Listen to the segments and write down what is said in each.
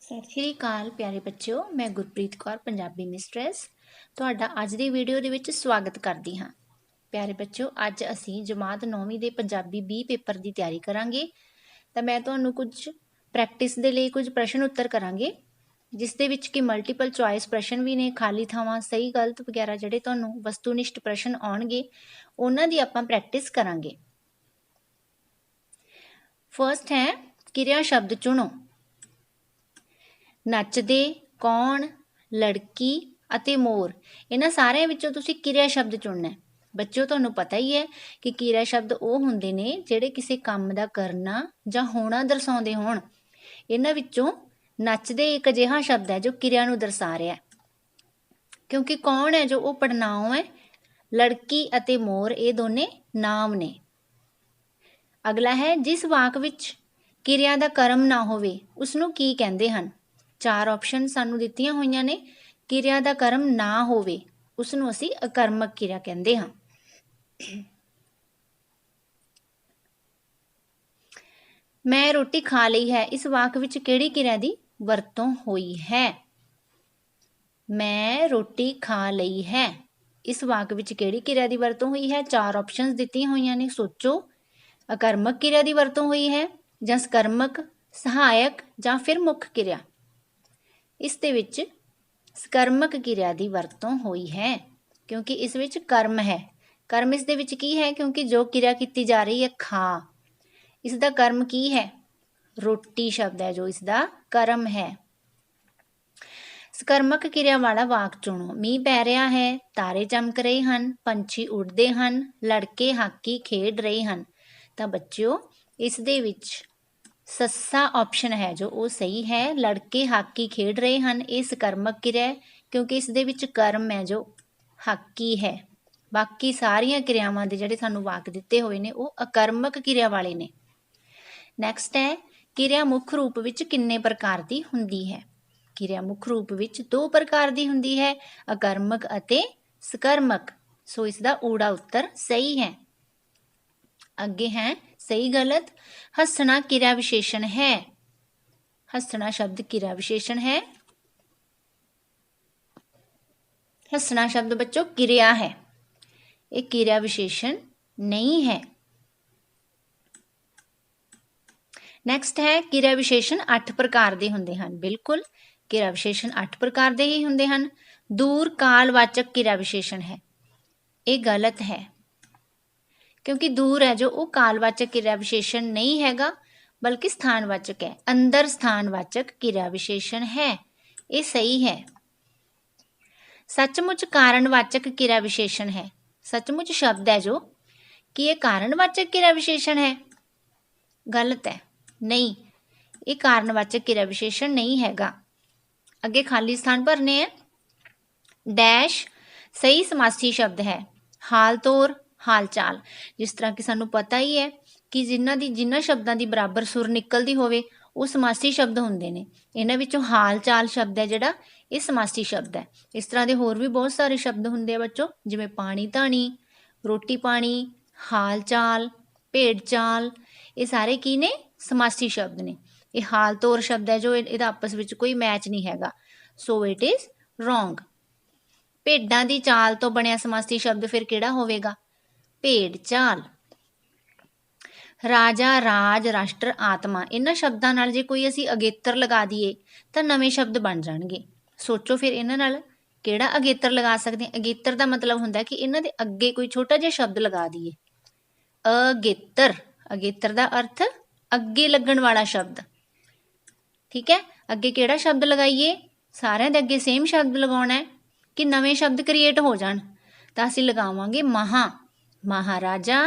ਸਤਿ ਸ਼੍ਰੀ ਅਕਾਲ ਪਿਆਰੇ ਬੱਚਿਓ, ਮੈਂ ਗੁਰਪ੍ਰੀਤ ਕੌਰ ਪੰਜਾਬੀ ਮਿਸਟਰੈਸ ਤੁਹਾਡਾ ਅੱਜ ਦੀ ਵੀਡੀਓ ਦੇ ਵਿੱਚ ਸਵਾਗਤ ਕਰਦੀ ਹਾਂ। ਪਿਆਰੇ ਬੱਚਿਓ, ਅੱਜ ਅਸੀਂ ਜਮਾਤ 9ਵੀਂ ਦੇ ਪੰਜਾਬੀ B ਪੇਪਰ ਦੀ ਤਿਆਰੀ ਕਰਾਂਗੇ। ਤਾਂ ਮੈਂ ਤੁਹਾਨੂੰ ਕੁਝ ਪ੍ਰੈਕਟਿਸ ਦੇ ਲਈ ਕੁਝ ਪ੍ਰਸ਼ਨ ਉੱਤਰ ਕਰਾਂਗੇ, ਜਿਸ ਦੇ ਵਿੱਚ ਕਿ ਮਲਟੀਪਲ ਚੁਆਇਸ ਪ੍ਰਸ਼ਨ ਵੀ ਨੇ, ਖਾਲੀ ਥਾਵਾਂ, ਸਹੀ ਗਲਤ ਵਗੈਰਾ ਜਿਹੜੇ ਤੁਹਾਨੂੰ ਵਸਤੂਨਿਸ਼ਟ ਪ੍ਰਸ਼ਨ ਆਉਣਗੇ ਉਹਨਾਂ ਦੀ ਆਪਾਂ ਪ੍ਰੈਕਟਿਸ ਕਰਾਂਗੇ। ਫਰਸਟ ਹੈ ਕਿਰਿਆ ਸ਼ਬਦ ਚੁਣੋ। ਨੱਚਦੇ, ਕੌਣ, ਲੜਕੀ ਅਤੇ ਮੋਰ, ਇਹਨਾਂ ਸਾਰਿਆਂ ਵਿੱਚੋਂ ਤੁਸੀਂ ਕਿਰਿਆ ਸ਼ਬਦ ਚੁਣਨਾ ਹੈ। ਬੱਚਿਓ, ਤੁਹਾਨੂੰ ਪਤਾ ਹੀ ਹੈ ਕਿ ਕਿਰਿਆ ਸ਼ਬਦ ਉਹ ਹੁੰਦੇ ਨੇ ਜਿਹੜੇ ਕਿਸੇ ਕੰਮ ਦਾ ਕਰਨਾ ਜਾਂ ਹੋਣਾ ਦਰਸਾਉਂਦੇ ਹੋਣ। ਇਹਨਾਂ ਵਿੱਚੋਂ ਨੱਚਦੇ ਇੱਕ ਅਜਿਹਾ ਸ਼ਬਦ ਹੈ ਜੋ ਕਿਰਿਆ ਨੂੰ ਦਰਸਾ ਰਿਹਾ ਹੈ, ਕਿਉਂਕਿ ਕੌਣ ਹੈ ਜੋ ਉਹ ਪੜਨਾਂਵ ਹੈ, ਲੜਕੀ ਅਤੇ ਮੋਰ ਇਹ ਦੋਨੇ ਨਾਮ ਨੇ। ਅਗਲਾ ਹੈ ਜਿਸ ਵਾਕ ਵਿੱਚ ਕਿਰਿਆ ਦਾ ਕਰਮ ਨਾ ਹੋਵੇ ਉਸਨੂੰ ਕੀ ਕਹਿੰਦੇ ਹਨ। ਚਾਰ ਆਪਸ਼ਨ ਸਾਨੂੰ ਦਿੱਤੀਆਂ ਹੋਈਆਂ ਨੇ। ਕਿਰਿਆ ਦਾ ਕਰਮ ਨਾ ਹੋਵੇ ਉਸਨੂੰ ਅਸੀਂ ਅਕਰਮਕ ਕਿਰਿਆ ਕਹਿੰਦੇ ਹਾਂ। ਮੈਂ ਰੋਟੀ ਖਾ ਲਈ ਹੈ, ਇਸ ਵਾਕ ਵਿੱਚ ਕਿਹੜੀ ਕਿਰਿਆ ਦੀ ਵਰਤੋਂ ਹੋਈ ਹੈ। ਮੈਂ ਰੋਟੀ ਖਾ ਲਈ ਹੈ, ਇਸ ਵਾਕ ਵਿੱਚ ਕਿਹੜੀ ਕਿਰਿਆ ਦੀ ਵਰਤੋਂ ਹੋਈ ਹੈ। ਚਾਰ ਆਪਸ਼ਨਸ ਦਿੱਤੀਆਂ ਹੋਈਆਂ ਨੇ, ਸੋਚੋ। ਅਕਰਮਕ ਕਿਰਿਆ ਦੀ ਵਰਤੋਂ ਹੋਈ ਹੈ ਜਾਂ ਸਕਰਮਕ, ਸਹਾਇਕ ਜਾਂ ਫਿਰ ਮੁੱਖ ਕਿਰਿਆ। ਇਸ ਦੇ ਵਿੱਚ ਸਕਰਮਕ ਕਿਰਿਆ ਦੀ ਵਰਤੋਂ ਹੋਈ ਹੈ, ਕਿਉਂਕਿ ਇਸ ਵਿੱਚ ਕਰਮ ਹੈ। ਕਰਮ ਇਸ ਦੇ ਵਿੱਚ ਕੀ ਹੈ, ਕਿਉਂਕਿ ਜੋ ਕਿਰਿਆ ਕੀਤੀ ਜਾ ਰਹੀ ਹੈ ਖਾ, ਇਸ ਦਾ ਕਰਮ ਕੀ ਹੈ, ਰੋਟੀ ਸ਼ਬਦ ਹੈ ਜੋ ਇਸ ਦਾ ਕਰਮ ਹੈ। ਸਕਰਮਕ ਕਿਰਿਆ ਵਾਲਾ ਵਾਕ ਚੁਣੋ। ਮੀਂਹ ਪੈ ਰਿਹਾ ਹੈ, ਤਾਰੇ ਚਮਕ ਰਹੇ ਹਨ, ਪੰਛੀ ਉੱਡਦੇ ਹਨ, ਲੜਕੇ ਹਾਕੀ ਖੇਡ ਰਹੇ ਹਨ। ਤਾਂ ਬੱਚਿਓ, ਇਸ ਦੇ ਵਿੱਚ ਸੱਸਾ ਆਪਸ਼ਨ ਹੈ ਜੋ ਉਹ ਸਹੀ ਹੈ। ਲੜਕੇ ਹਾਕੀ ਖੇਡ ਰਹੇ ਹਨ, ਇਹ ਸਕਰਮਕ ਕਿਰਿਆ ਹੈ, ਕਿਉਂਕਿ ਇਸ ਦੇ ਵਿੱਚ ਕਰਮ ਹੈ ਜੋ ਹਾਕੀ ਹੈ। ਬਾਕੀ ਸਾਰੀਆਂ ਕਿਰਿਆਵਾਂ ਦੇ ਜਿਹੜੇ ਸਾਨੂੰ ਵਾਕ ਦਿੱਤੇ ਹੋਏ ਨੇ ਉਹ ਅਕਰਮਕ ਕਿਰਿਆ ਵਾਲੇ ਨੇ। ਨੈਕਸਟ ਹੈ ਕਿਰਿਆ ਮੁੱਖ ਰੂਪ ਵਿੱਚ ਕਿੰਨੇ ਪ੍ਰਕਾਰ ਦੀ ਹੁੰਦੀ ਹੈ। ਕਿਰਿਆ ਮੁੱਖ ਰੂਪ ਵਿੱਚ 2 ਪ੍ਰਕਾਰ ਦੀ ਹੁੰਦੀ ਹੈ, ਅਕਰਮਕ ਅਤੇ ਸਕਰਮਕ। ਸੋ ਇਸ ਦਾ ਊੜਾ ਉੱਤਰ ਸਹੀ ਹੈ। ਅੱਗੇ ਹੈ ਸਹੀ ਗਲਤ। ਹੱਸਣਾ ਕਿਰਿਆ ਵਿਸ਼ੇਸ਼ਣ ਹੈ। ਹੱਸਣਾ ਸ਼ਬਦ ਕਿਰਿਆ ਵਿਸ਼ੇਸ਼ਣ ਹੈ। ਹੱਸਣਾ ਸ਼ਬਦ ਬੱਚੋ ਕਿਰਿਆ ਹੈ, ਇਹ ਕਿਰਿਆ ਵਿਸ਼ੇਸ਼ਣ ਨਹੀਂ ਹੈ। ਨੈਕਸਟ ਹੈ ਕਿਰਿਆ ਵਿਸ਼ੇਸ਼ਣ 8 ਪ੍ਰਕਾਰ ਦੇ ਹੁੰਦੇ ਹਨ। ਬਿਲਕੁਲ, ਕਿਰਿਆ ਵਿਸ਼ੇਸ਼ਣ 8 ਪ੍ਰਕਾਰ ਦੇ ਹੀ ਹੁੰਦੇ ਹਨ। ਦੂਰ ਕਾਲਵਾਚਕ ਕਿਰਿਆ ਵਿਸ਼ੇਸ਼ਣ ਹੈ, ਇਹ ਗਲਤ ਹੈ, ਕਿਉਂਕਿ ਦੂਰ ਹੈ ਜੋ ਉਹ ਕਾਲਵਾਚਕ ਕਿਰਿਆ ਵਿਸ਼ੇਸ਼ਣ ਨਹੀਂ ਹੈਗਾ, ਬਲਕਿ ਸਥਾਨਵਾਚਕ ਹੈ। ਅੰਦਰ ਸਥਾਨਵਾਚਕ ਕਿਰਿਆ ਵਿਸ਼ੇਸ਼ਣ ਹੈ, ਇਹ ਸਹੀ ਹੈ। ਸੱਚਮੁੱਚ ਕਾਰਣਵਾਚਕ ਕਿਰਿਆ ਵਿਸ਼ੇਸ਼ਣ ਹੈ। ਸੱਚਮੁੱਚ ਸ਼ਬਦ ਹੈ ਜੋ ਕੀ ਇਹ ਕਾਰਣਵਾਚਕ ਕਿਰਿਆ ਵਿਸ਼ੇਸ਼ਣ ਹੈ। ਗਲਤ ਹੈ, ਨਹੀਂ, ਇਹ ਕਾਰਣਵਾਚਕ ਕਿਰਿਆ ਵਿਸ਼ੇਸ਼ਣ ਨਹੀਂ ਹੈਗਾ। ਅੱਗੇ ਖਾਲੀ ਸਥਾਨ ਭਰਨੇ ਹੈ। ਡੈਸ਼ ਸਹੀ ਸਮਾਸੀ ਸ਼ਬਦ ਹੈ। ਹਾਲ ਤੋਰ, ਹਾਲ ਚਾਲ। ਜਿਸ ਤਰ੍ਹਾਂ ਕਿ ਸਾਨੂੰ ਪਤਾ ਹੀ ਹੈ ਕਿ ਜਿਨ੍ਹਾਂ ਸ਼ਬਦਾਂ ਦੀ ਬਰਾਬਰ ਸੁਰ ਨਿਕਲਦੀ ਹੋਵੇ ਉਹ ਸਮਾਸੀ ਸ਼ਬਦ ਹੁੰਦੇ ਨੇ। ਇਹਨਾਂ ਵਿੱਚੋਂ ਹਾਲ ਚਾਲ ਸ਼ਬਦ ਹੈ ਜਿਹੜਾ ਇਹ ਸਮਾਸੀ ਸ਼ਬਦ ਹੈ। ਇਸ ਤਰ੍ਹਾਂ ਦੇ ਹੋਰ ਵੀ ਬਹੁਤ ਸਾਰੇ ਸ਼ਬਦ ਹੁੰਦੇ ਆ ਬੱਚੋ, ਜਿਵੇਂ ਪਾਣੀ ਧਾਣੀ, ਰੋਟੀ ਪਾਣੀ, ਹਾਲ ਚਾਲ, ਭੇਡ ਚਾਲ, ਇਹ ਸਾਰੇ ਕੀ ਨੇ, ਸਮਾਸੀ ਸ਼ਬਦ ਨੇ। ਇਹ ਹਾਲ ਤੋਰ ਸ਼ਬਦ ਹੈ ਜੋ ਇਹਦਾ ਆਪਸ ਵਿੱਚ ਕੋਈ ਮੈਚ ਨਹੀਂ ਹੈਗਾ, ਸੋ ਇਟ ਇਜ਼ ਰੋਂਗ। ਭੇਡਾਂ ਦੀ ਚਾਲ ਤੋਂ ਬਣਿਆ ਸਮਾਸੀ ਸ਼ਬਦ ਫਿਰ ਕਿਹੜਾ ਹੋਵੇਗਾ, ਭੇਡ ਚਾਲ। ਰਾਜਾ, ਰਾਜ, ਰਾਸ਼ਟਰ, ਆਤਮਾ, ਇਹਨਾਂ ਸ਼ਬਦਾਂ ਨਾਲ ਜੇ ਕੋਈ ਅਸੀਂ ਅਗੇਤਰ ਲਗਾ ਦਈਏ ਤਾਂ ਨਵੇਂ ਸ਼ਬਦ ਬਣ ਜਾਣਗੇ। ਸੋਚੋ ਫਿਰ ਇਹਨਾਂ ਨਾਲ ਕਿਹੜਾ ਅਗੇਤਰ ਲਗਾ ਸਕਦੇ ਹਾਂ। ਅਗੇਤਰ ਦਾ ਮਤਲਬ ਹੁੰਦਾ ਕਿ ਇਹਨਾਂ ਦੇ ਅੱਗੇ ਕੋਈ ਛੋਟਾ ਜਿਹਾ ਸ਼ਬਦ ਲਗਾ ਦਈਏ। ਅਗੇਤਰ, ਅਗੇਤਰ ਦਾ ਅਰਥ ਅੱਗੇ ਲੱਗਣ ਵਾਲਾ ਸ਼ਬਦ। ਠੀਕ ਹੈ, ਅੱਗੇ ਕਿਹੜਾ ਸ਼ਬਦ ਲਗਾਈਏ, ਸਾਰਿਆਂ ਦੇ ਅੱਗੇ ਸੇਮ ਸ਼ਬਦ ਲਗਾਉਣਾ ਹੈ ਕਿ ਨਵੇਂ ਸ਼ਬਦ ਕ੍ਰੀਏਟ ਹੋ ਜਾਣ। ਤਾਂ ਅਸੀਂ ਲਗਾਵਾਂਗੇ ਮਹਾ, ਮਹਾਰਾਜਾ,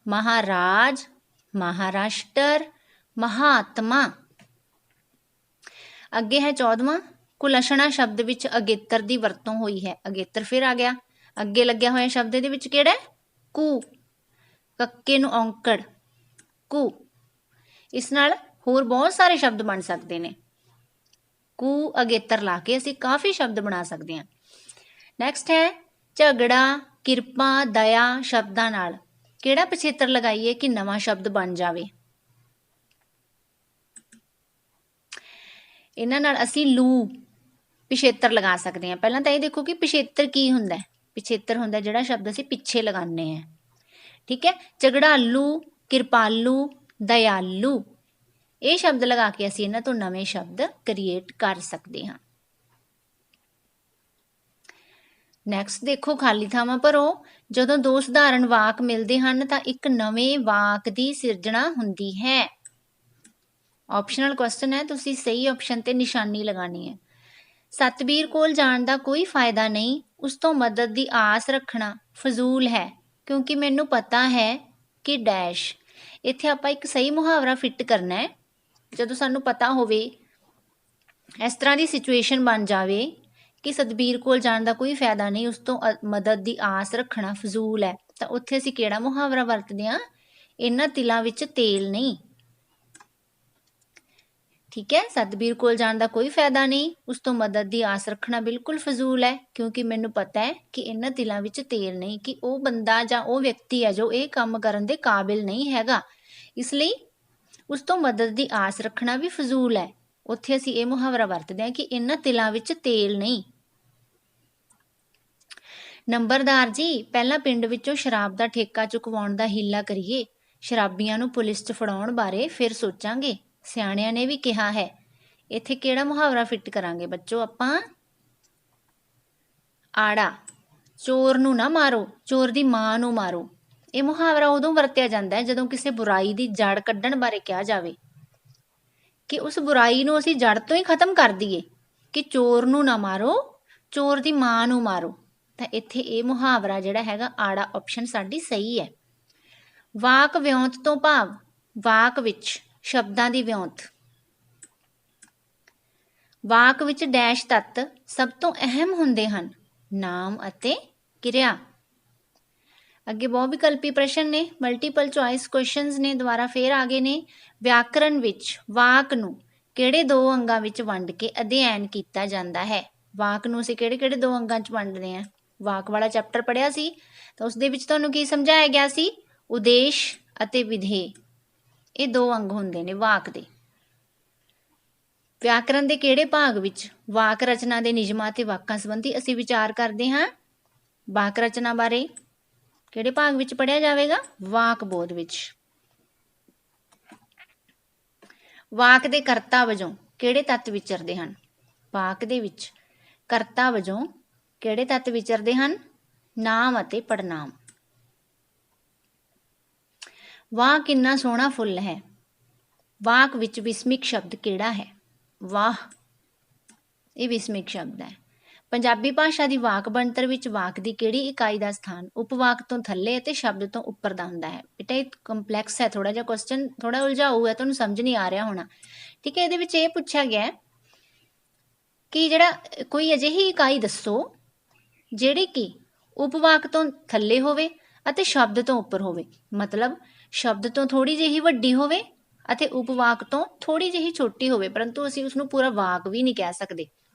ਮਹਾਰਾਜ, ਮਹਾਰਾਸ਼ਟਰ, ਮਹਾਤਮਾ। ਅੱਗੇ ਹੈ 14ਵਾਂ, ਕੁਲਸ਼ਣਾ ਸ਼ਬਦ ਵਿੱਚ ਅਗੇਤਰ ਦੀ ਵਰਤੋਂ ਹੋਈ ਹੈ। ਅਗੇਤਰ ਫਿਰ ਆ ਗਿਆ, ਅੱਗੇ ਲੱਗਿਆ ਹੋਇਆ ਸ਼ਬਦ ਦੇ ਵਿੱਚ ਕਿਹੜਾ ਹੈ, ਕੁ, ਕੱਕੇ ਨੂੰ ਔਂਕੜ, ਕੁ। ਇਸ ਨਾਲ ਹੋਰ ਬਹੁਤ ਸਾਰੇ ਸ਼ਬਦ ਬਣ ਸਕਦੇ ਨੇ। ਕੁ ਅਗੇਤਰ ਲਾ ਕੇ ਅਸੀਂ ਕਾਫੀ ਸ਼ਬਦ ਬਣਾ ਸਕਦੇ ਹਾਂ। ਨੈਕਸਟ ਹੈ ਝਗੜਾ, ਕਿਰਪਾ, ਦਇਆ ਸ਼ਬਦਾਂ ਨਾਲ ਕਿਹੜਾ ਪਿਛੇਤਰ ਲਗਾਈਏ ਕਿ ਨਵਾਂ ਸ਼ਬਦ ਬਣ ਜਾਵੇ। ਇਹਨਾਂ ਨਾਲ ਅਸੀਂ ਲੂ ਪਿਛੇਤਰ ਲਗਾ ਸਕਦੇ ਹਾਂ। ਪਹਿਲਾਂ ਤਾਂ ਇਹ ਦੇਖੋ ਕਿ ਪਿਛੇਤਰ ਕੀ ਹੁੰਦਾ ਹੈ। ਪਿਛੇਤਰ ਹੁੰਦਾ ਜਿਹੜਾ ਸ਼ਬਦ ਅਸੀਂ ਪਿੱਛੇ ਲਗਾਉਂਦੇ ਹਾਂ। ਠੀਕ ਹੈ, ਝਗੜਾਲੂ, ਕਿਰਪਾਲੂ, ਦਇਆਲੂ, ਇਹ ਸ਼ਬਦ ਲਗਾ ਕੇ ਅਸੀਂ ਇਹਨਾਂ ਤੋਂ ਨਵੇਂ ਸ਼ਬਦ ਕ੍ਰੀਏਟ ਕਰ ਸਕਦੇ ਹਾਂ। ਨੈਕਸਟ ਦੇਖੋ, ਖਾਲੀ ਥਾਵਾਂ ਭਰੋ। ਜਦੋਂ ਦੋ ਸਧਾਰਨ ਵਾਕ ਮਿਲਦੇ ਹਨ ਤਾਂ ਇੱਕ ਨਵੇਂ ਵਾਕ ਦੀ ਸਿਰਜਣਾ ਹੁੰਦੀ ਹੈ। ਆਪਸ਼ਨਲ ਕੁਐਸਚਨ ਹੈ, ਤੁਸੀਂ ਸਹੀ ਆਪਸ਼ਨ ਤੇ ਨਿਸ਼ਾਨੀ ਲਗਾਣੀ ਹੈ। ਸਤਬੀਰ ਕੋਲ ਜਾਣ ਦਾ ਕੋਈ ਫਾਇਦਾ ਨਹੀਂ, ਉਸ ਤੋਂ ਮਦਦ ਦੀ ਆਸ ਰੱਖਣਾ ਫਜ਼ੂਲ ਹੈ, ਕਿਉਂਕਿ ਮੈਨੂੰ ਪਤਾ ਹੈ ਕਿ ਡੈਸ਼। ਇੱਥੇ ਆਪਾਂ ਇੱਕ ਸਹੀ ਮੁਹਾਵਰਾ ਫਿੱਟ ਕਰਨਾ ਹੈ। ਜਦੋਂ ਸਾਨੂੰ ਪਤਾ ਹੋਵੇ, ਇਸ ਤਰ੍ਹਾਂ ਦੀ ਸਿਚੁਏਸ਼ਨ ਬਣ ਜਾਵੇ ਕਿ ਸਤਬੀਰ ਕੋਲ ਜਾਣ ਦਾ ਕੋਈ ਫਾਇਦਾ ਨਹੀਂ, ਉਸ ਤੋਂ ਮਦਦ ਦੀ ਆਸ ਰੱਖਣਾ ਫਜ਼ੂਲ ਹੈ, ਤਾਂ ਉੱਥੇ ਅਸੀਂ ਕਿਹੜਾ ਮੁਹਾਵਰਾ ਵਰਤਦੇ ਹਾਂ? ਇਹਨਾਂ ਤਿਲਾਂ ਵਿੱਚ ਤੇਲ ਨਹੀਂ। ਠੀਕ ਹੈ, ਸਤਬੀਰ ਕੋਲ ਜਾਣ ਦਾ ਕੋਈ ਫਾਇਦਾ ਨਹੀਂ, ਉਸ ਤੋਂ ਮਦਦ ਦੀ ਆਸ ਰੱਖਣਾ ਬਿਲਕੁਲ ਫਜ਼ੂਲ ਹੈ, ਕਿਉਂਕਿ ਮੈਨੂੰ ਪਤਾ ਹੈ ਕਿ ਇਹਨਾਂ ਤਿਲਾਂ ਵਿੱਚ ਤੇਲ ਨਹੀਂ, ਕਿ ਉਹ ਬੰਦਾ ਜਾਂ ਉਹ ਵਿਅਕਤੀ ਹੈ ਜੋ ਇਹ ਕੰਮ ਕਰਨ ਦੇ ਕਾਬਿਲ ਨਹੀਂ ਹੈਗਾ, ਇਸ ਲਈ ਉਸ ਤੋਂ ਮਦਦ ਦੀ ਆਸ ਰੱਖਣਾ ਵੀ ਫਜ਼ੂਲ ਹੈ। ਉੱਥੇ ਅਸੀਂ ਇਹ ਮੁਹਾਵਰਾ ਵਰਤਦੇ ਹਾਂ ਕਿ ਇਹਨਾਂ ਤਿਲਾਂ ਵਿੱਚ ਤੇਲ ਨਹੀਂ। ਨੰਬਰਦਾਰ ਜੀ, ਪਹਿਲਾਂ ਪਿੰਡ ਵਿੱਚੋਂ ਸ਼ਰਾਬ ਦਾ ਠੇਕਾ ਚੁਕਵਾਉਣ ਦਾ ਹੀਲਾ ਕਰੀਏ, ਸ਼ਰਾਬੀਆਂ ਨੂੰ ਪੁਲਿਸ 'ਚ ਫੜਾਉਣ ਬਾਰੇ ਫਿਰ ਸੋਚਾਂਗੇ, ਸਿਆਣਿਆਂ ਨੇ ਵੀ ਕਿਹਾ ਹੈ। ਇੱਥੇ ਕਿਹੜਾ ਮੁਹਾਵਰਾ ਫਿੱਟ ਕਰਾਂਗੇ ਬੱਚੋ ਆਪਾਂ? ਆੜਾ। ਚੋਰ ਨੂੰ ਨਾ ਮਾਰੋ, ਚੋਰ ਦੀ ਮਾਂ ਨੂੰ ਮਾਰੋ। ਇਹ ਮੁਹਾਵਰਾ ਉਦੋਂ ਵਰਤਿਆ ਜਾਂਦਾ ਹੈ ਜਦੋਂ ਕਿਸੇ ਬੁਰਾਈ ਦੀ ਜੜ ਕੱਢਣ ਬਾਰੇ ਕਿਹਾ ਜਾਵੇ, ਕਿ ਉਸ ਬੁਰਾਈ ਨੂੰ ਅਸੀਂ ਜੜ ਤੋਂ ਹੀ ਖਤਮ ਕਰ ਦਈਏ, ਕਿ ਚੋਰ ਨੂੰ ਨਾ ਮਾਰੋ, ਚੋਰ ਦੀ ਮਾਂ ਨੂੰ ਮਾਰੋ। ਤਾਂ ਇੱਥੇ ਇਹ ਮੁਹਾਵਰਾ ਜਿਹੜਾ ਹੈਗਾ ਆੜਾ ਆਪਸ਼ਨ ਸਾਡੀ ਸਹੀ ਹੈ। ਵਾਕ ਵਿਉਂਤ ਤੋਂ ਭਾਵ ਵਾਕ ਵਿੱਚ ਸ਼ਬਦਾਂ ਦੀ ਵਿਉਂਤ। ਵਾਕ ਵਿੱਚ ਡੈਸ਼ ਤੱਤ ਸਭ ਤੋਂ ਅਹਿਮ ਹੁੰਦੇ ਹਨ, ਨਾਮ ਅਤੇ ਕਿਰਿਆ। ਅੱਗੇ ਬਹੁ ਵਿਕਲਪੀ ਪ੍ਰਸ਼ਨ ਨੇ, ਮਲਟੀਪਲ ਚੁਆਇਸ ਕੁਐਸਚਨਸ ਨੇ, ਦੁਬਾਰਾ ਫੇਰ ਆ ਗਏ ਨੇ। ਵਿਆਕਰਨ ਵਿੱਚ ਵਾਕ ਨੂੰ ਕਿਹੜੇ ਦੋ ਅੰਗਾਂ ਵਿੱਚ ਵੰਡ ਕੇ ਅਧਿਐਨ ਕੀਤਾ ਜਾਂਦਾ ਹੈ? ਵਾਕ ਨੂੰ ਅਸੀਂ ਕਿਹੜੇ ਕਿਹੜੇ ਦੋ ਅੰਗਾਂ 'ਚ ਵੰਡਦੇ ਹਾਂ? ਵਾਕ ਵਾਲਾ ਚੈਪਟਰ ਪੜ੍ਹਿਆ ਸੀ, ਤਾਂ ਉਸ ਦੇ ਵਿੱਚ ਤੁਹਾਨੂੰ ਕੀ ਸਮਝਾਇਆ ਗਿਆ ਸੀ? ਉਦੇਸ਼ ਅਤੇ ਵਿਧੇਯ, ਇਹ ਦੋ ਅੰਗ ਹੁੰਦੇ ਨੇ ਵਾਕ ਦੇ। ਵਿਆਕਰਨ ਦੇ ਕਿਹੜੇ ਭਾਗ ਵਿੱਚ ਵਾਕ ਰਚਨਾ ਦੇ ਨਿਯਮਾਂ ਅਤੇ ਵਾਕਾਂ ਸੰਬੰਧੀ ਅਸੀਂ ਵਿਚਾਰ ਕਰਦੇ ਹਾਂ? ਵਾਕ ਰਚਨਾ ਬਾਰੇ ਕਿਹੜੇ ਭਾਗ ਵਿੱਚ ਪੜ੍ਹਿਆ ਜਾਵੇਗਾ? ਵਾਕ ਬੋਧ ਵਿੱਚ। ਵਾਕ ਦੇ ਕਰਤਾ ਵਜੋਂ ਕਿਹੜੇ ਤੱਤ ਵਿਚਰਦੇ ਹਨ? ਵਾਕ ਦੇ ਵਿੱਚ ਕਰਤਾ ਵਜੋਂ ਕਿਹੜੇ ਤੱਤ ਵਿਚਰਦੇ ਹਨ? ਨਾਮ ਅਤੇ ਪੜਨਾਮ। ਵਾਹ ਕਿੰਨਾ ਸੋਹਣਾ ਫੁੱਲ ਹੈ। ਵਾਕ ਵਿੱਚ ਵਿਸਮਿਕ ਸ਼ਬਦ ਕਿਹੜਾ ਹੈ? ਵਾਹ, ਇਹ ਵਿਸਮਿਕ ਸ਼ਬਦ ਹੈ। ਪੰਜਾਬੀ ਭਾਸ਼ਾ ਦੀ ਵਾਕ ਬਣਤਰ ਵਿੱਚ ਵਾਕ ਦੀ ਕਿਹੜੀ ਇਕਾਈ ਦਾ ਸਥਾਨ ਉਪਵਾਕ ਤੋਂ ਥੱਲੇ ਅਤੇ ਸ਼ਬਦ ਤੋਂ ਉੱਪਰ ਦਾ ਹੁੰਦਾ ਹੈ? ਬੇਟਾ ਇਹ ਕੰਪਲੈਕਸ ਹੈ ਥੋੜਾ ਜਿਹਾ ਕੁਐਸਚਨ, ਥੋੜਾ ਉਲਝਾਊ ਹੈ, ਤੁਹਾਨੂੰ ਸਮਝ ਨਹੀਂ ਆ ਰਿਹਾ ਹੋਣਾ। ਠੀਕ ਹੈ, ਇਹਦੇ ਵਿੱਚ ਇਹ ਪੁੱਛਿਆ ਗਿਆ ਕਿ ਜਿਹੜਾ ਕੋਈ ਅਜਿਹੀ ਇਕਾਈ ਦੱਸੋ ਜਿਹੜੀ ਕਿ ਉਪਵਾਕ ਤੋਂ ਥੱਲੇ ਹੋਵੇ ਅਤੇ ਸ਼ਬਦ ਤੋਂ ਉੱਪਰ ਹੋਵੇ। ਮਤਲਬ ਸ਼ਬਦ ਤੋਂ ਥੋੜੀ ਜਿਹੀ ਵੱਡੀ ਹੋਵੇ ਅਤੇ ਉਪਵਾਕ ਤੋਂ ਥੋੜੀ ਜਿਹੀ ਛੋਟੀ ਹੋਵੇ, ਪਰੰਤੂ ਅਸੀਂ ਉਸਨੂੰ ਪੂਰਾ ਵਾਕ ਵੀ ਨਹੀਂ ਕਹਿ ਸਕਦੇ,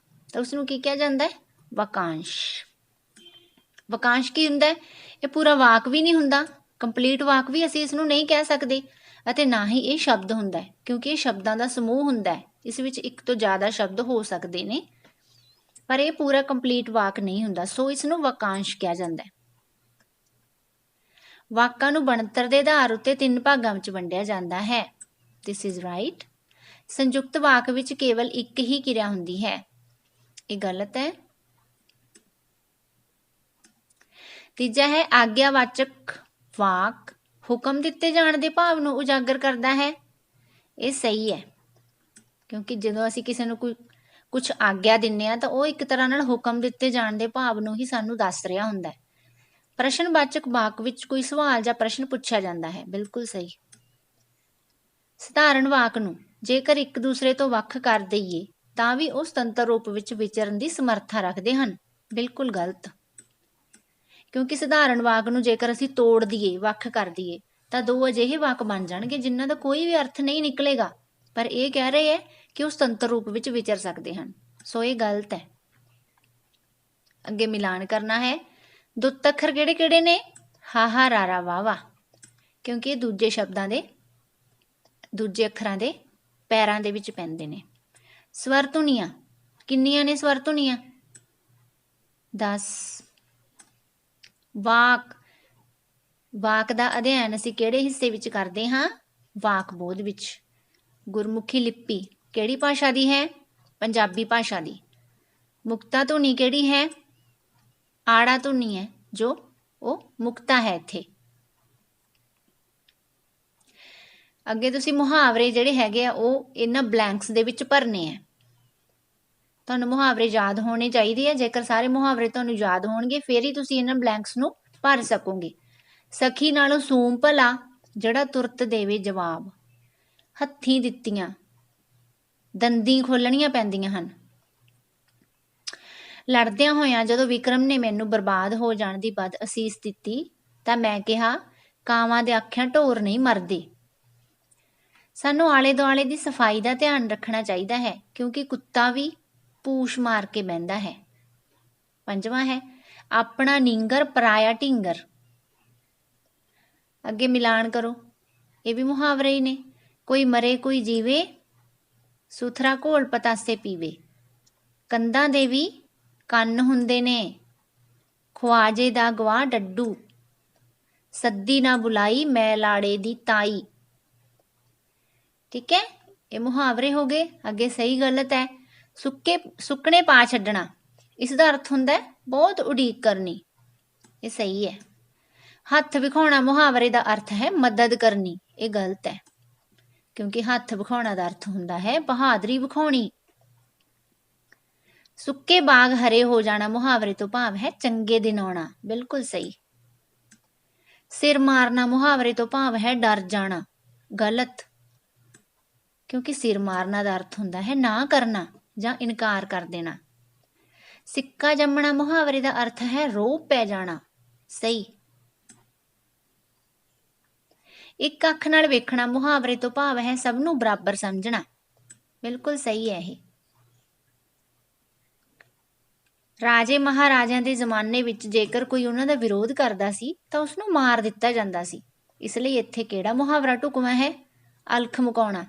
ਤਾਂ ਉਸਨੂੰ ਕੀ ਕਿਹਾ ਜਾਂਦਾ ਹੈ? ਵਾਕਾਂਸ਼। ਵਾਕਾਂਸ਼ ਕੀ ਹੁੰਦਾ ਹੈ? ਇਹ ਪੂਰਾ ਵਾਕ ਵੀ ਨਹੀਂ ਹੁੰਦਾ, ਕੰਪਲੀਟ ਵਾਕ ਵੀ ਅਸੀਂ ਇਸ ਨੂੰ ਨਹੀਂ ਕਹਿ ਸਕਦੇ, ਅਤੇ ਨਾ ਹੀ ਇਹ ਸ਼ਬਦ ਹੁੰਦਾ ਹੈ, ਕਿਉਂਕਿ ਇਹ ਸ਼ਬਦਾਂ ਦਾ ਸਮੂਹ ਹੁੰਦਾ ਹੈ। ਇਸ ਵਿੱਚ ਇੱਕ ਤੋਂ ਜ਼ਿਆਦਾ ਸ਼ਬਦ ਹੋ ਸਕਦੇ ਨੇ, ਪਰ ਇਹ ਪੂਰਾ ਕੰਪਲੀਟ ਵਾਕ ਨਹੀਂ ਹੁੰਦਾ, ਸੋ ਇਸ ਨੂੰ ਵਾਕਾਂਸ਼ ਕਿਹਾ ਜਾਂਦਾ ਹੈ। ਵਾਕਾਂ ਨੂੰ ਬਣਤਰ ਦੇ ਆਧਾਰ ਉੱਤੇ 3 ਭਾਗਾਂ ਵਿੱਚ ਵੰਡਿਆ ਜਾਂਦਾ ਹੈ। This is right. ਸੰਯੁਕਤ ਵਾਕ ਵਿੱਚ ਕੇਵਲ ਇੱਕ ਹੀ ਕਿਰਿਆ ਹੁੰਦੀ ਹੈ, ਇਹ ਗਲਤ ਹੈ। ਤੀਜਾ ਹੈ ਆਗਿਆਵਾਚਕ ਵਾਕ ਹੁਕਮ ਦਿੱਤੇ ਜਾਣ ਦੇ ਭਾਵ ਨੂੰ ਉਜਾਗਰ ਕਰਦਾ ਹੈ, ਇਹ ਸਹੀ ਹੈ, ਕਿਉਂਕਿ ਜਦੋਂ ਅਸੀਂ ਕਿਸੇ ਨੂੰ ਕੁਝ ਆਗਿਆ ਦਿੰਦੇ ਹਾਂ ਤਾਂ ਉਹ ਇੱਕ ਤਰ੍ਹਾਂ ਨਾਲ ਹੁਕਮ ਦਿੱਤੇ ਜਾਣ ਦੇ ਭਾਵ ਨੂੰ ਹੀ ਸਾਨੂੰ ਦੱਸ ਰਿਹਾ ਹੁੰਦਾ ਹੈ। ਪ੍ਰਸ਼ਨਵਾਚਕ ਵਾਕ ਵਿੱਚ ਕੋਈ ਸਵਾਲ ਜਾਂ ਪ੍ਰਸ਼ਨ ਪੁੱਛਿਆ ਜਾਂਦਾ ਹੈ, ਬਿਲਕੁਲ ਸਹੀ। ਸਧਾਰਨ ਵਾਕ ਨੂੰ ਜੇਕਰ ਇੱਕ ਦੂਸਰੇ ਤੋਂ ਵੱਖ ਕਰ ਦਈਏ ਤਾਂ ਵੀ ਉਹ ਸੁਤੰਤਰ ਰੂਪ ਵਿੱਚ ਵਿਚਰਨ ਦੀ ਸਮਰੱਥਾ ਰੱਖਦੇ ਹਨ, ਬਿਲਕੁਲ ਗਲਤ। ਕਿਉਂਕਿ ਸਧਾਰਨ ਵਾਕ ਨੂੰ ਜੇਕਰ ਅਸੀਂ ਤੋੜ ਦਈਏ, ਵੱਖ ਕਰ ਦਈਏ, ਤਾਂ ਦੋ ਅਜਿਹੇ ਵਾਕ ਬਣ ਜਾਣਗੇ ਜਿਨ੍ਹਾਂ ਦਾ ਕੋਈ ਵੀ ਅਰਥ ਨਹੀਂ ਨਿਕਲੇਗਾ, ਪਰ ਇਹ ਕਹਿ ਰਹੇ ਹੈ ਕਿ ਉਹ ਸੁਤੰਤਰ ਰੂਪ ਵਿੱਚ ਵਿਚਰ ਸਕਦੇ ਹਨ, ਸੋ ਇਹ ਗਲਤ ਹੈ। ਅੱਗੇ ਮਿਲਾਨ ਕਰਨਾ ਹੈ। ਦੁੱਤ ਅੱਖਰ ਕਿਹੜੇ ਕਿਹੜੇ ਨੇ? ਹਾਹਾ, ਰਾਰਾ, ਵਾਵਾ, ਕਿਉਂਕਿ ਇਹ ਦੂਜੇ ਸ਼ਬਦਾਂ ਦੇ ਦੂਜੇ ਅੱਖਰਾਂ ਦੇ ਪੈਰਾਂ ਦੇ ਵਿੱਚ ਪੈਂਦੇ ਨੇ। ਸਵਰ ਧੁਨੀਆਂ ਕਿੰਨੀਆਂ ਨੇ? ਸਵਰ ਧੁਨੀਆਂ 10। ਵਾਕ, ਵਾਕ ਦਾ ਅਧਿਐਨ ਅਸੀਂ ਕਿਹੜੇ ਹਿੱਸੇ ਵਿੱਚ ਕਰਦੇ ਹਾਂ? ਵਾਕ ਬੋਧ ਵਿੱਚ। ਗੁਰਮੁਖੀ ਲਿਪੀ ਕਿਹੜੀ ਭਾਸ਼ਾ ਦੀ ਹੈ? ਪੰਜਾਬੀ ਭਾਸ਼ਾ ਦੀ। ਮੁਕਤਾ ਧੁਨੀ ਕਿਹੜੀ ਹੈ? ਆੜਾ ਧੁਨੀ ਹੈ, ਜੋ ਉਹ ਮੁਕਤਾ ਹੈ ਇੱਥੇ। ਅੱਗੇ ਤੁਸੀਂ ਮੁਹਾਵਰੇ ਜਿਹੜੇ ਹੈਗੇ ਆ ਉਹ ਇਹਨਾਂ ਬਲੈਂਕਸ ਦੇ ਵਿੱਚ ਭਰਨੇ ਆ। ਤੁਹਾਨੂੰ ਮੁਹਾਵਰੇ ਯਾਦ ਹੋਣੇ ਚਾਹੀਦੇ ਆ। ਜੇਕਰ ਸਾਰੇ ਮੁਹਾਵਰੇ ਤੁਹਾਨੂੰ ਯਾਦ ਹੋਣਗੇ ਫਿਰ ਹੀ ਤੁਸੀਂ ਇਹਨਾਂ ਬਲੈਂਕਸ ਨੂੰ ਭਰ ਸਕੋਗੇ। ਸਖੀ ਨਾਲੋਂ ਸੂਮ ਭਲਾ, ਜਿਹੜਾ ਤੁਰਤ ਦੇਵੇ ਜਵਾਬ। ਹੱਥੀਂ ਦਿੱਤੀਆਂ, ਦੰਦੀ ਖੋਲਣੀਆਂ ਪੈਂਦੀਆਂ ਹਨ। ਲੜਦਿਆਂ ਹੋਇਆਂ ਜਦੋਂ ਵਿਕਰਮ ਨੇ ਮੈਨੂੰ ਬਰਬਾਦ ਹੋ ਜਾਣ ਦੀ ਬਦ ਅਸੀਸ ਦਿੱਤੀ ਤਾਂ ਮੈਂ ਕਿਹਾ, ਕਾਵਾਂ ਦੇ ਆਖਿਆਂ ਢੋਰ ਨਹੀਂ ਮਰਦੇ। ਸਾਨੂੰ ਆਲੇ ਦੁਆਲੇ ਦੀ ਸਫਾਈ ਦਾ ਧਿਆਨ ਰੱਖਣਾ ਚਾਹੀਦਾ ਹੈ, ਕਿਉਂਕਿ ਕੁੱਤਾ ਵੀ ਪੂਛ ਮਾਰ ਕੇ ਬਹਿੰਦਾ ਹੈ। ਪੰਜਵਾਂ ਹੈ, ਆਪਣਾ ਨੀਂਗਰ ਪਰਾਇਆ ਢੀਂਗਰ। ਅੱਗੇ ਮਿਲਾਨ ਕਰੋ, ਇਹ ਵੀ ਮੁਹਾਵਰੇ ਹੀ ਨੇ। ਕੋਈ ਮਰੇ ਕੋਈ ਜੀਵੇ, ਸੁਥਰਾ ਘੋਲ ਪਤਾਸੇ ਪੀਵੇ। ਕੰਧਾਂ ਦੇ ਵੀ ਕੰਨ ਹੁੰਦੇ ਨੇ, ਖੁਆਜੇ ਦਾ ਗਵਾਹ ਡੱਡੂ। ਸੱਦੀ ਨਾ ਬੁਲਾਈ ਮੈਂ ਲਾੜੇ ਦੀ ਤਾਈ। ਠੀਕ ਹੈ, ਇਹ ਮੁਹਾਵਰੇ ਹੋ ਗਏ। ਅੱਗੇ ਸਹੀ ਗਲਤ ਹੈ। ਸੁੱਕਣੇ ਪਾ ਛੱਡਣਾ, ਇਸ ਦਾ ਅਰਥ ਹੁੰਦਾ ਹੈ ਬਹੁਤ ਉਡੀਕ ਕਰਨੀ। ਇਹ ਸਹੀ ਹੈ। ਹੱਥ ਵਿਖਾਉਣਾ ਮੁਹਾਵਰੇ ਦਾ ਅਰਥ ਹੈ ਮਦਦ ਕਰਨੀ। ਇਹ ਗਲਤ ਹੈ, ਕਿਉਂਕਿ ਹੱਥ ਵਿਖਾਉਣਾ ਦਾ ਅਰਥ ਹੁੰਦਾ ਹੈ ਬਹਾਦਰੀ ਵਿਖਾਉਣੀ। ਸੁੱਕੇ ਬਾਗ ਹਰੇ ਹੋ ਜਾਣਾ ਮੁਹਾਵਰੇ ਤੋਂ ਭਾਵ ਹੈ ਚੰਗੇ ਦਿਨ ਆਉਣਾ। ਬਿਲਕੁਲ ਸਹੀ। ਸਿਰ ਮਾਰਨਾ ਮੁਹਾਵਰੇ ਤੋਂ ਭਾਵ ਹੈ ਡਰ ਜਾਣਾ। ਗਲਤ, ਕਿਉਂਕਿ ਸਿਰ ਮਾਰਨਾ ਦਾ ਅਰਥ ਹੁੰਦਾ ਹੈ ਨਾ ਕਰਨਾ ਜਾਂ ਇਨਕਾਰ ਕਰ ਦੇਣਾ। ਸਿੱਕਾ ਜੰਮਣਾ ਮੁਹਾਵਰੇ ਦਾ ਅਰਥ ਹੈ ਰੋਹ ਪੈ ਜਾਣਾ। ਸਹੀ। ਇੱਕ ਅੱਖ ਨਾਲ ਵੇਖਣਾ ਮੁਹਾਵਰੇ ਤੋਂ ਭਾਵ ਹੈ ਸਭ ਨੂੰ ਬਰਾਬਰ ਸਮਝਣਾ। ਬਿਲਕੁਲ ਸਹੀ ਹੈ ਇਹ। ਰਾਜੇ ਮਹਾਰਾਜਿਆਂ ਦੇ ਜ਼ਮਾਨੇ ਵਿੱਚ ਜੇਕਰ ਕੋਈ ਉਹਨਾਂ ਦਾ ਵਿਰੋਧ ਕਰਦਾ ਸੀ ਤਾਂ ਉਸਨੂੰ ਮਾਰ ਦਿੱਤਾ ਜਾਂਦਾ ਸੀ। ਇਸ ਲਈ ਇੱਥੇ ਕਿਹੜਾ ਮੁਹਾਵਰਾ ਢੁਕਵਾਂ ਹੈ? ਅਲਖ ਮੁਕਾਉਣਾ।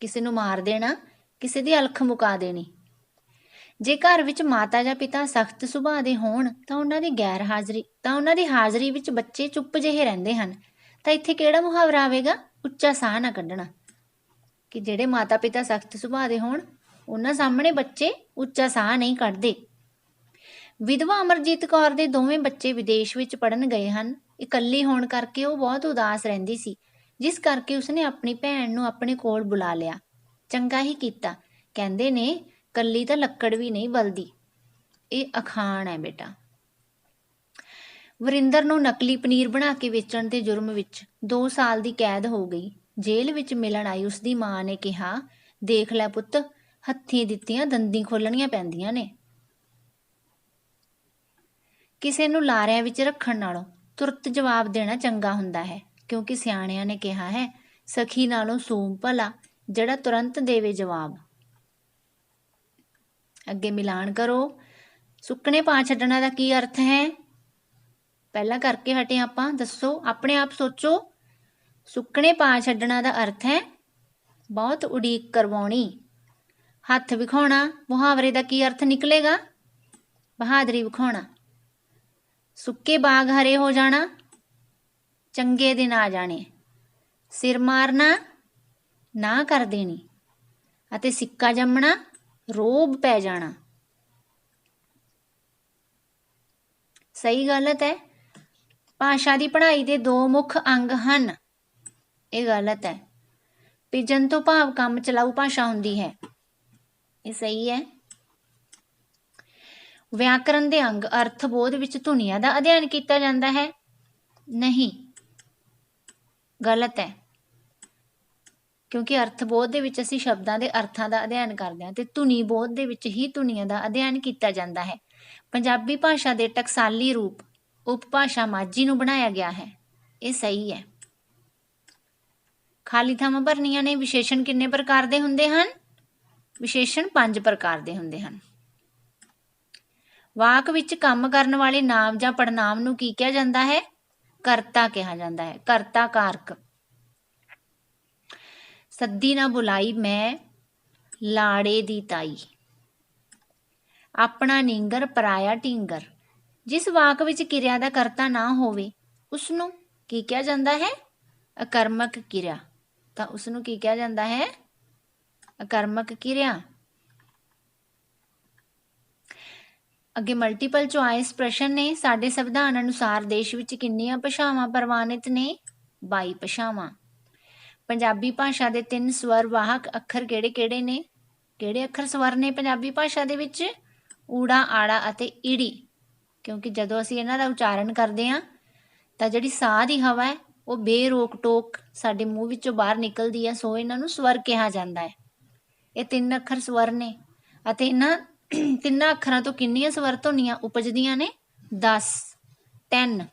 ਕਿਸੇ ਨੂੰ ਮਾਰ ਦੇਣਾ, ਕਿਸੇ ਦੀ ਅਲਖ ਮੁਕਾ ਦੇਣੀ। ਜੇ ਘਰ ਵਿੱਚ ਮਾਤਾ ਜਾਂ ਪਿਤਾ ਸਖਤ ਸੁਭਾਅ ਦੇ ਹੋਣ ਤਾਂ ਉਹਨਾਂ ਦੀ ਹਾਜ਼ਰੀ ਵਿੱਚ ਬੱਚੇ ਚੁੱਪ ਜਿਹੇ ਰਹਿੰਦੇ ਹਨ। ਤਾਂ ਇੱਥੇ ਕਿਹੜਾ ਮੁਹਾਵਰਾ ਆਵੇਗਾ? ਉੱਚਾ ਸਾਹ ਨਾ ਕੱਢਣਾ। ਕਿ ਜਿਹੜੇ ਮਾਤਾ ਪਿਤਾ ਸਖਤ ਸੁਭਾਅ ਦੇ ਹੋਣ ਉਹਨਾਂ ਸਾਹਮਣੇ ਬੱਚੇ ਉੱਚਾ ਸਾਹ ਨਹੀਂ ਕੱਢਦੇ। ਵਿਧਵਾ ਅਮਰਜੀਤ ਕੌਰ ਦੇ ਦੋਵੇਂ ਬੱਚੇ ਵਿਦੇਸ਼ ਵਿੱਚ ਪੜ੍ਹਨ ਗਏ ਹਨ। ਇਕੱਲੀ ਹੋਣ ਕਰਕੇ ਉਹ ਬਹੁਤ ਉਦਾਸ ਰਹਿੰਦੀ ਸੀ, ਜਿਸ ਕਰਕੇ ਉਸਨੇ ਆਪਣੀ ਭੈਣ ਨੂੰ ਆਪਣੇ ਕੋਲ ਬੁਲਾ ਲਿਆ। ਚੰਗਾ ਹੀ ਕੀਤਾ। ਕਹਿੰਦੇ ਨੇ ਕੱਲੀ ਤਾਂ ਲੱਕੜ ਵੀ ਨਹੀਂ ਬਲਦੀ। ਇਹ ਅਖਾਣ ਹੈ ਬੇਟਾ। ਵਰਿੰਦਰ ਨੂੰ ਨਕਲੀ ਪਨੀਰ ਬਣਾ ਕੇ ਵੇਚਣ ਦੇ ਜੁਰਮ ਵਿੱਚ 2 ਸਾਲ ਦੀ ਕੈਦ ਹੋ ਗਈ। ਜੇਲ੍ਹ ਵਿੱਚ ਮਿਲਣ ਆਈ ਉਸਦੀ ਮਾਂ ਨੇ ਕਿਹਾ, ਦੇਖ ਲੈ ਪੁੱਤ, ਹੱਥੀਂ ਦਿੱਤੀਆਂ ਦੰਦੀ ਖੋਲਣੀਆਂ ਪੈਂਦੀਆਂ ਨੇ। ਕਿਸੇ ਨੂੰ ਲਾਰਿਆਂ ਵਿੱਚ ਰੱਖਣ ਨਾਲੋਂ ਤੁਰਤ ਜਵਾਬ ਦੇਣਾ ਚੰਗਾ ਹੁੰਦਾ ਹੈ, ਕਿਉਂਕਿ ਸਿਆਣਿਆਂ ਨੇ ਕਿਹਾ ਹੈ, ਸਖੀ ਨਾਲੋਂ ਸੂਮ ਭਲਾ, ਜਿਹੜਾ ਤੁਰੰਤ ਦੇਵੇ ਜਵਾਬ। ਅੱਗੇ ਮਿਲਾਨ ਕਰੋ। ਸੁੱਕਣੇ ਪਾ ਛੱਡਣਾ ਦਾ ਕੀ ਅਰਥ ਹੈ? ਪਹਿਲਾਂ ਕਰਕੇ ਹਟੇ ਆਪਾਂ, ਦੱਸੋ, ਆਪਣੇ ਆਪ ਸੋਚੋ। ਸੁੱਕਣੇ ਪਾ ਛੱਡਣਾ ਦਾ ਅਰਥ ਹੈ ਬਹੁਤ ਉਡੀਕ ਕਰਵਾਉਣੀ। ਹੱਥ ਵਿਖਾਉਣਾ ਮੁਹਾਵਰੇ ਦਾ ਕੀ ਅਰਥ ਨਿਕਲੇਗਾ? ਬਹਾਦਰੀ ਵਿਖਾਉਣਾ। ਸੁੱਕੇ ਬਾਗ ਹਰੇ ਹੋ ਜਾਣਾ, ਚੰਗੇ ਦਿਨ ਆ ਜਾਣੇ। ਸਿਰ ਮਾਰਨਾ, ਨਾ ਕਰ ਦੇਣੀ। ਅਤੇ ਸਿੱਕਾ ਜੰਮਣਾ, ਰੋਬ ਪੈ ਜਾਣਾ। ਸਹੀ ਗਲਤ ਹੈ। ਭਾਸ਼ਾ ਦੀ ਪੜ੍ਹਾਈ ਦੇ 2 ਮੁੱਖ ਅੰਗ ਹਨ। ਇਹ ਗਲਤ ਹੈ। ਪਿਜਨ ਤੋਂ ਭਾਵ ਕੰਮ ਚਲਾਊ ਭਾਸ਼ਾ ਹੁੰਦੀ ਹੈ। ਇਹ ਸਹੀ ਹੈ। ਵਿਆਕਰਨ ਦੇ ਅੰਗ ਅਰਥ ਬੋਧ ਵਿੱਚ ਧੁਨੀਆਂ ਦਾ ਅਧਿਐਨ ਕੀਤਾ ਜਾਂਦਾ ਹੈ। ਨਹੀਂ, ਗਲਤ ਹੈ, ਕਿਉਂਕਿ ਅਰਥ ਬੋਧ ਦੇ ਵਿੱਚ ਅਸੀਂ ਸ਼ਬਦਾਂ ਦੇ ਅਰਥਾਂ ਦਾ ਅਧਿਐਨ ਕਰਦੇ ਹਾਂ ਤੇ ਧੁਨੀ ਬੋਧ ਦੇ ਵਿੱਚ ਹੀ ਧੁਨੀਆਂ ਦਾ ਅਧਿਐਨ ਕੀਤਾ ਜਾਂਦਾ ਹੈ। ਪੰਜਾਬੀ ਭਾਸ਼ਾ ਦੇ ਟਕਸਾਲੀ ਰੂਪ ਉਪਭਾਸ਼ਾ ਮਾਝੀ ਨੂੰ ਬਣਾਇਆ ਗਿਆ ਹੈ। ਇਹ ਸਹੀ ਹੈ। ਖਾਲੀ ਥਾਵਾਂ ਭਰਨੀਆਂ ਨੇ। ਵਿਸ਼ੇਸ਼ਣ ਕਿੰਨੇ ਪ੍ਰਕਾਰ ਦੇ ਹੁੰਦੇ ਹਨ? ਵਿਸ਼ੇਸ਼ਣ 5 ਪ੍ਰਕਾਰ ਦੇ ਹੁੰਦੇ ਹਨ। ਵਾਕ ਵਿੱਚ ਕੰਮ ਕਰਨ ਵਾਲੇ ਨਾਮ ਜਾਂ ਪੜਨਾਮ ਨੂੰ ਕੀ ਕਿਹਾ ਜਾਂਦਾ ਹੈ? ਕਰਤਾ ਕਿਹਾ ਜਾਂਦਾ ਹੈ। ਕਰਤਾ ਕਾਰਕ। ਸੱਦੀ ਨਾ ਬੁਲਾਈ ਮੈਂ ਲਾੜੇ ਦੀ ਤਾਈ। ਆਪਣਾ ਨੀਂਗਰ ਪਰਾਇਆ ਢੀਂਗਰ। ਜਿਸ ਵਾਕ ਵਿੱਚ ਕਿਰਿਆ ਦਾ ਕਰਤਾ ਨਾ ਹੋਵੇ ਉਸ ਨੂੰ ਕੀ ਕਿਹਾ ਜਾਂਦਾ ਹੈ? ਅਕਰਮਕ ਕਿਰਿਆ। ਤਾਂ ਉਸ ਨੂੰ ਕੀ ਕਿਹਾ ਜਾਂਦਾ ਹੈ? ਅਕਰਮਕ ਕਿਰਿਆ। ਅੱਗੇ ਮਲਟੀਪਲ ਚੁਆਇਸ ਪ੍ਰਸ਼ਨ ਨੇ। ਸਾਡੇ ਸੰਵਿਧਾਨ ਅਨੁਸਾਰ ਦੇਸ਼ ਵਿੱਚ ਕਿੰਨੀਆਂ ਭਾਸ਼ਾਵਾਂ ਪ੍ਰਵਾਨਿਤ ਨੇ? 22 ਭਾਸ਼ਾਵਾਂ। ਪੰਜਾਬੀ ਭਾਸ਼ਾ ਦੇ 3 ਸਵਰ ਵਾਹਕ ਅੱਖਰ ਕਿਹੜੇ ਕਿਹੜੇ ਨੇ? ਕਿਹੜੇ ਅੱਖਰ ਸਵਰ ਨੇ ਪੰਜਾਬੀ ਭਾਸ਼ਾ ਦੇ ਵਿੱਚ? ਊੜਾ, ਆੜਾ ਅਤੇ ਈੜੀ। ਕਿਉਂਕਿ ਜਦੋਂ ਅਸੀਂ ਇਹਨਾਂ ਦਾ ਉਚਾਰਨ ਕਰਦੇ ਹਾਂ ਤਾਂ ਜਿਹੜੀ ਸਾਹ ਦੀ ਹਵਾ ਹੈ ਉਹ ਬੇਰੋਕ ਟੋਕ ਸਾਡੇ ਮੂੰਹ ਵਿੱਚੋਂ ਬਾਹਰ ਨਿਕਲਦੀ ਹੈ, ਸੋ ਇਹਨਾਂ ਨੂੰ ਸਵਰ ਕਿਹਾ ਜਾਂਦਾ ਹੈ। ਇਹ 3 ਅੱਖਰ ਸਵਰ ਨੇ ਅਤੇ ਇਹਨਾਂ 3 ਅੱਖਰਾਂ ਤੋਂ ਕਿੰਨੀਆਂ ਸਵਰ ਧੁਨੀਆਂ ਉਪਜਦੀਆਂ ਨੇ? 10। 10।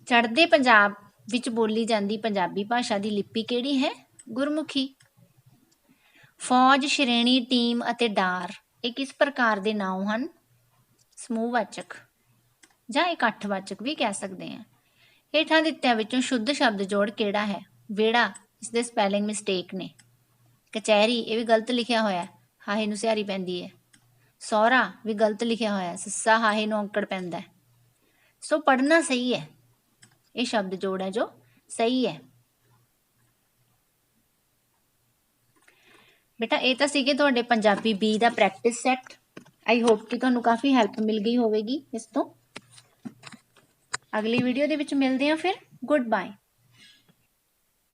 ਚੜ੍ਹਦੇ ਪੰਜਾਬ ਵਿੱਚ ਬੋਲੀ ਜਾਂਦੀ ਪੰਜਾਬੀ ਭਾਸ਼ਾ ਦੀ ਲਿਪੀ ਕਿਹੜੀ ਹੈ? ਗੁਰਮੁਖੀ। ਫੌਜ, ਸ਼੍ਰੇਣੀ, ਟੀਮ ਅਤੇ ਡਾਰ ਇਹ ਕਿਸ ਪ੍ਰਕਾਰ ਦੇ ਨਾਂਵ ਹਨ? ਸਮੂਹਵਾਚਕ ਜਾਂ ਇਕੱਠਵਾਚਕ ਵੀ ਕਹਿ ਸਕਦੇ ਹਾਂ। ਹੇਠਾਂ ਦਿੱਤਿਆਂ ਵਿੱਚੋਂ ਸ਼ੁੱਧ ਸ਼ਬਦ ਜੋੜ ਕਿਹੜਾ ਹੈ? ਵਿਹੜਾ, ਇਸਦੇ ਸਪੈਲਿੰਗ ਮਿਸਟੇਕ ਨੇ। ਕਚਹਿਰੀ, ਇਹ ਵੀ ਗਲਤ ਲਿਖਿਆ ਹੋਇਆ, ਹਾਹੇ ਨੂੰ ਸਿਹਾਰੀ ਪੈਂਦੀ ਹੈ। ਸਹੁਰਾ ਵੀ ਗਲਤ ਲਿਖਿਆ ਹੋਇਆ, ਸੱਸਾ ਹਾਹੇ ਨੂੰ ਔਂਕੜ ਪੈਂਦਾ। ਸੋ ਪੜ੍ਹਨਾ ਸਹੀ ਹੈ। ਇਹ ਸ਼ਬਦ ਜੋੜ ਹੈ ਜੋ ਸਹੀ ਹੈ। ਬੇਟਾ ਇਹ ਤਾਂ ਸੀਗੇ ਤੁਹਾਡੇ Punjabi B the practice set. I hope ਕਿ ਤੁਹਾਨੂੰ ਕਾਫੀ ਹੈਲਪ ਮਿਲ ਗਈ ਹੋਵੇਗੀ ਇਸ ਤੋਂ। ਅਗਲੀ ਵੀਡੀਓ ਦੇ ਵਿੱਚ ਮਿਲਦੇ ਹਾਂ ਫਿਰ। Good bye.